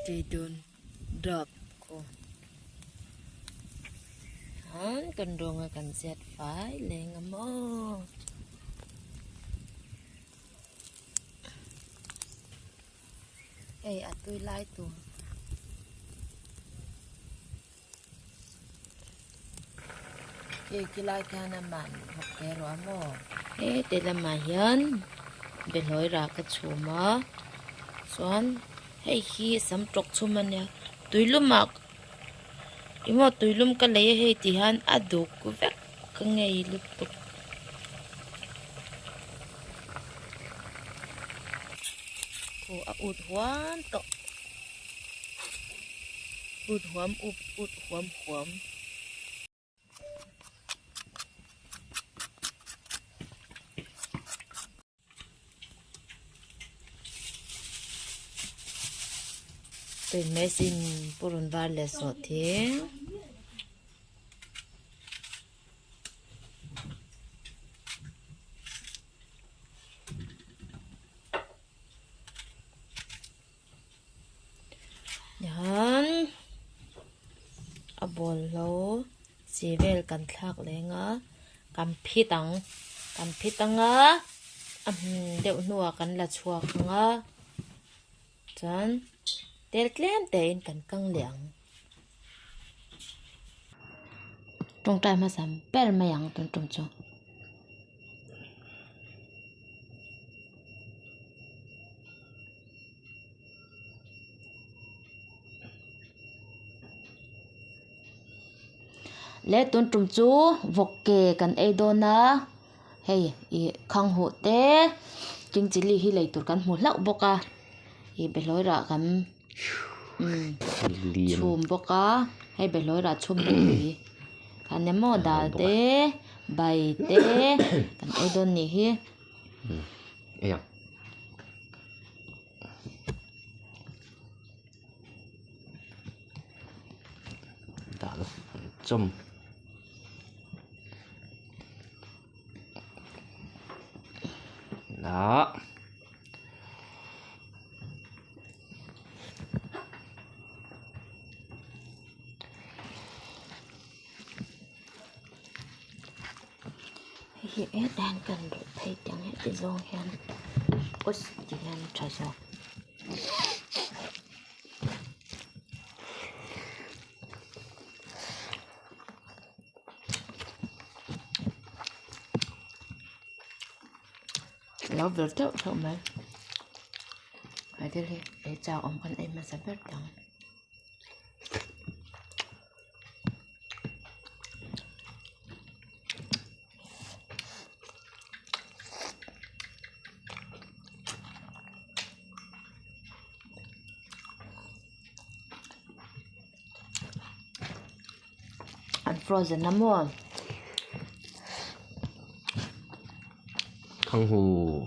Tidun drop ko. Han kan dong kan set file leng mo. Hey, atoy lai tu. Kilai ka naman. Okay, mo. Tila mayan. Beloy ra ka chuma. Soan. Hey, sam trok chuma niya. Tuylumak. Imo tuylum ka lay hey tihan aduk ko vek ka ngay lutuk. Ko ud huam to. Ud huam huam. Tôi mới xin purun var le so thế. Yan. Abol lo. Sivel kan thak le nga. Kampitang nga. Deu nuwa kan la chuak nga. Chan. Tel klem tein kan kang liang. Trong trai mà sắm bel mà yang trong cho. Lẽ tuần trong chú vọc kề kan ai đô na. Hey, khang hộ te. Kingchilli hi lấy tụt kan một lạo boka. Bê lối ra kan chùm boka. Hay bê lối ra chùm boka. Kan em mô đà te. Bài te. Kan ai đô ni hi. Ê đã rồi. Chùm. Đó. Hiện ế đang cần được thay chẳng hết thì dông hen. Ôi, chị hen trời rồi. Nó vừa tốt không mấy. Phải thế đi, để chào ông con em mà sẽ biết chẳng. Ăn frozen lắm luôn. Khang hù.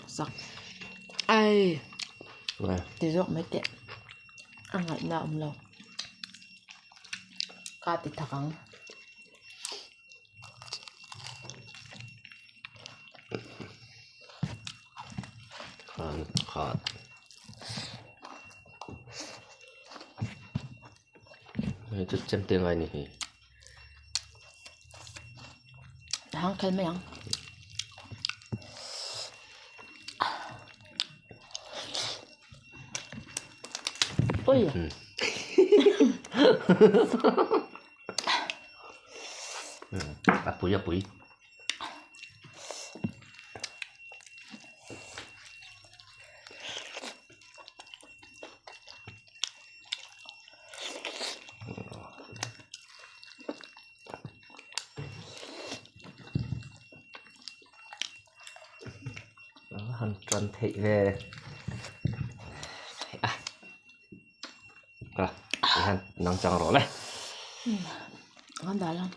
Sặc. Ai. Này. Thì rộng mấy tiện. Ăn lại nào ông lâu. Cá thì thật ăn. Khát. Chút chân tiếng ai nhỉ? Hăng khen mấy ăn. Ôi à. Bụi. Hắn tròn thị về. Rồi, hắn nóng tròn rồi này. Ngon đã lắm.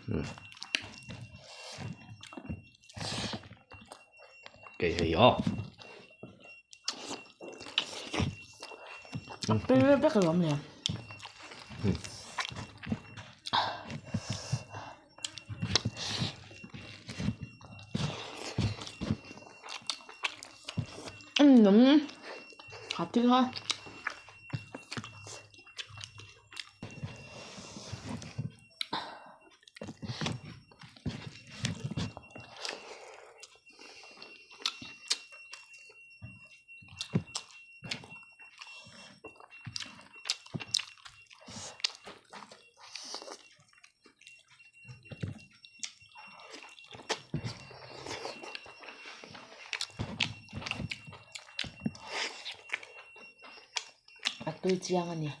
Kỳ hì ó. Biết cái lắm nè. 같이 가. 뚫지양 아니야.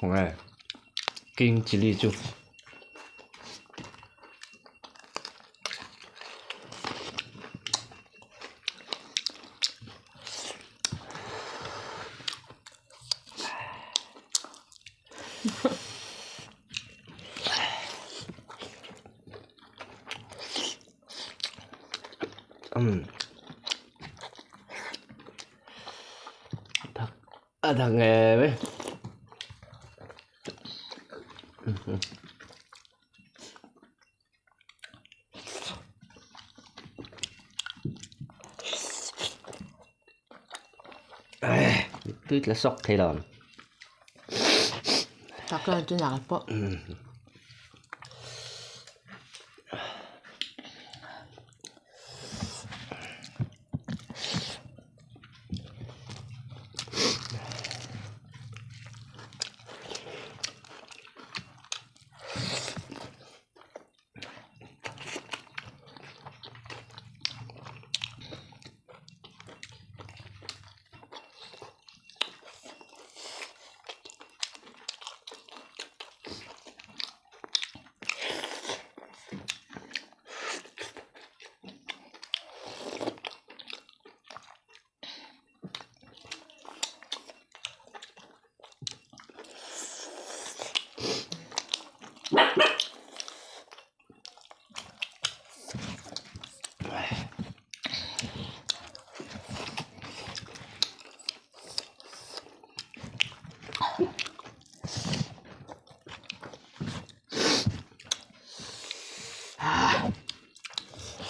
오늘 킹칠리 주 thằng nghề với tuyết là sốc thay lòn 잠깐 좀 나갈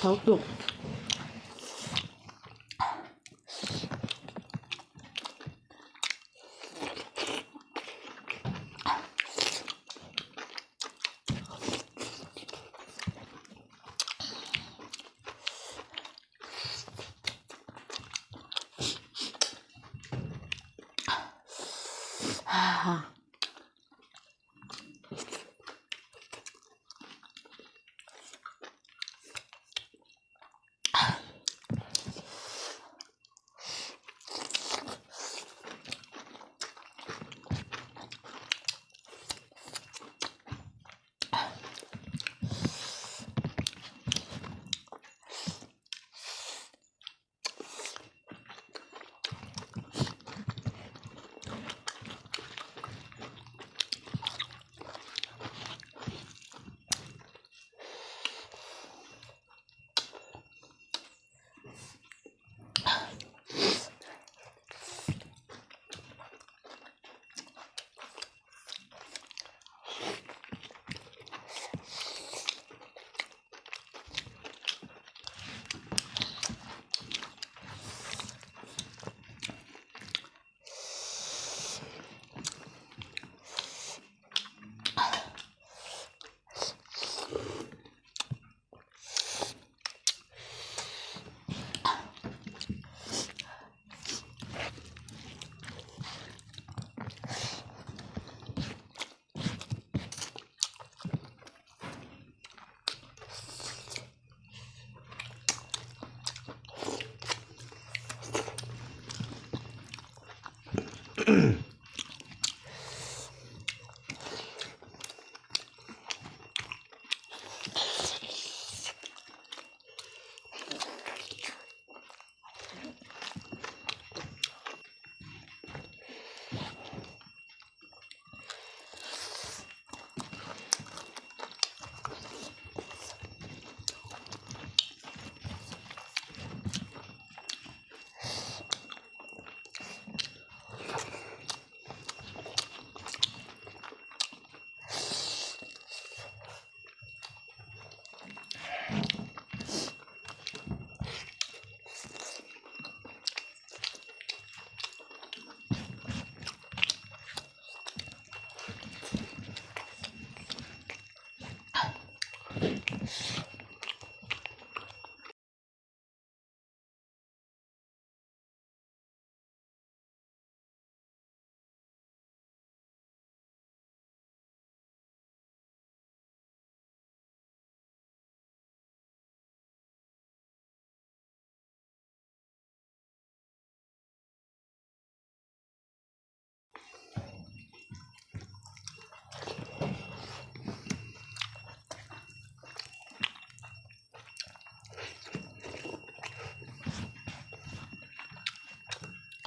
더욱더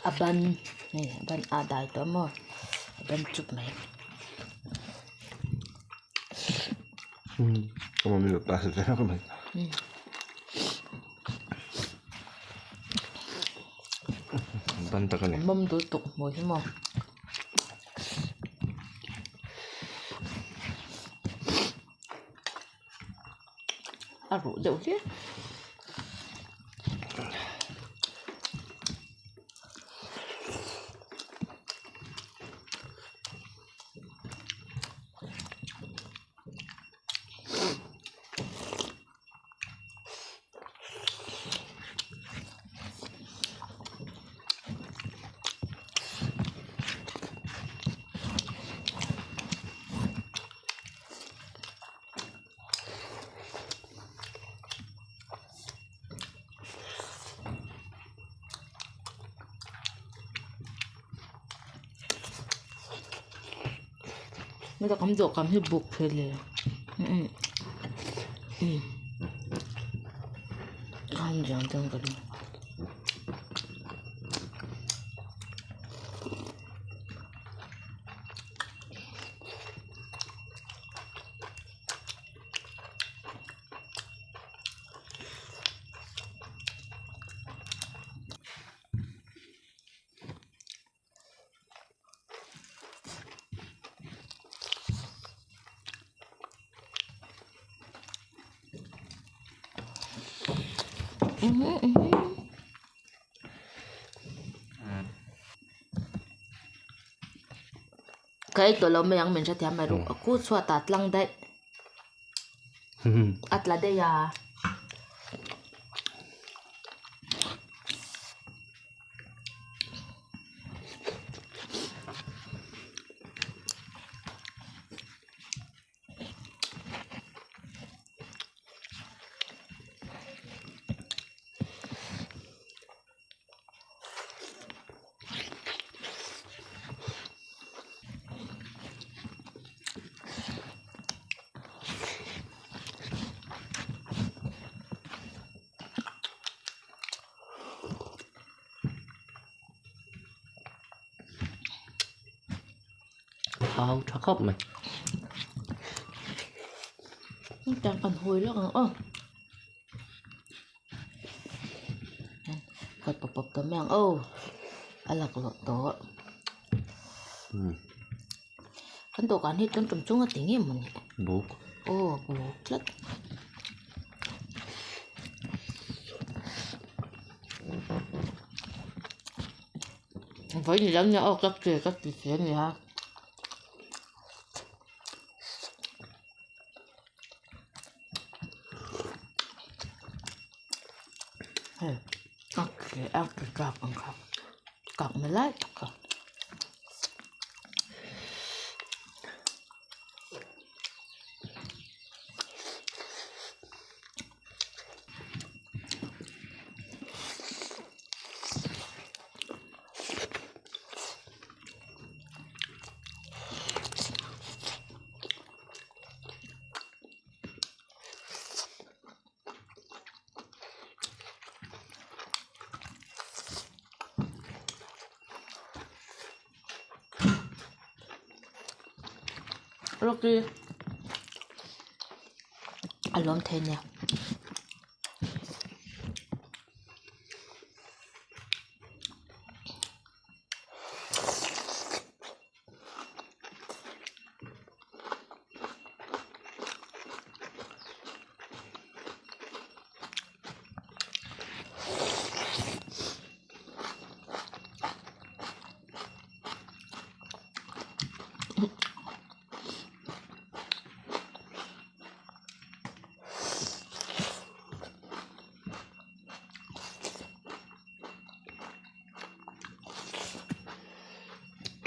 aban này aban đại to mo aban chụp mày Como me lo pasa, ¿no? Como... Banta ka niya. mâm đối tục mùi thế mà rủ dậu chứไม่ต้องคำโดดคำที่บุกเพลเลยคำจังจังกันcáiตัวเราไม่ยังเหมือนจะทำไม่รู้กูสวดตัดลังได้อัดละได้ยาAo cho khóc mày. chẳng còn hồi lắm ơ phải bập bập tấm mèo ô ăn là của tổ kan tổ kan hit kan trồng chung ở tiếng em mình Bố. ô bố chết với gì lắm nhau các kỳ phía này ha okay ăn cái cặp ăn cặp mới lấy cặp Rocky alom thế nha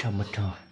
Cho một trò.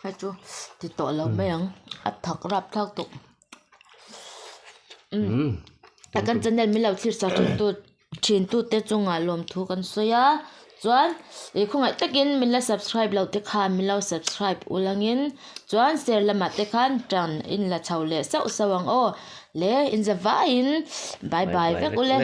hay chú thì tội lâu mấy ông ắt thật rạp thao tục kan channel mi lo thir sa thin tu te chunga lom thu kan soya chuan e khungai takin min la subscribe lo te kha min lo subscribe ulangin chuan share lama te khan tran in la chhaule sau sawang o le in za va in bye bye vek ule